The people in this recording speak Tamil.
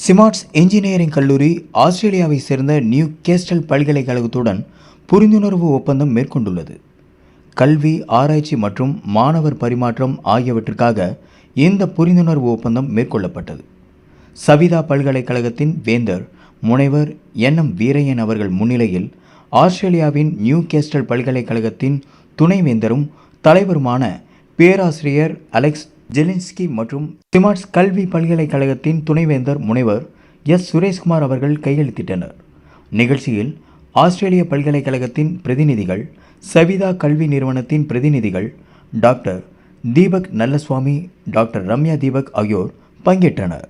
சிமார்ட்ஸ் இன்ஜினியரிங் கல்லூரி ஆஸ்திரேலியாவை சேர்ந்த நியூ கேஸ்டல் பல்கலைக்கழகத்துடன் புரிந்துணர்வு ஒப்பந்தம் மேற்கொண்டுள்ளது. கல்வி, ஆராய்ச்சி மற்றும் மாணவர் பரிமாற்றம் ஆகியவற்றுக்காக இந்த புரிந்துணர்வு ஒப்பந்தம் மேற்கொள்ளப்பட்டது. சவிதா பல்கலைக்கழகத்தின் வேந்தர் முனைவர் என்.எம். வீரையன் அவர்கள் முன்னிலையில் ஆஸ்திரேலியாவின் நியூ கேஸ்டல் பல்கலைக்கழகத்தின் துணைவேந்தரும் தலைவருமான பேராசிரியர் அலெக்ஸ் ஜெலின்ஸ்கி மற்றும் சிமார்ட்ஸ் கல்வி பல்கலைக்கழகத்தின் துணைவேந்தர் முனைவர் எஸ். சுரேஷ்குமார் அவர்கள் கையெழுத்திட்டனர். நிகழ்ச்சியில் ஆஸ்திரேலிய பல்கலைக்கழகத்தின் பிரதிநிதிகள், சவிதா கல்வி நிறுவனத்தின் பிரதிநிதிகள் டாக்டர் தீபக் நல்லசுவாமி, டாக்டர் ரம்யா தீபக் ஆகியோர் பங்கேற்றனர்.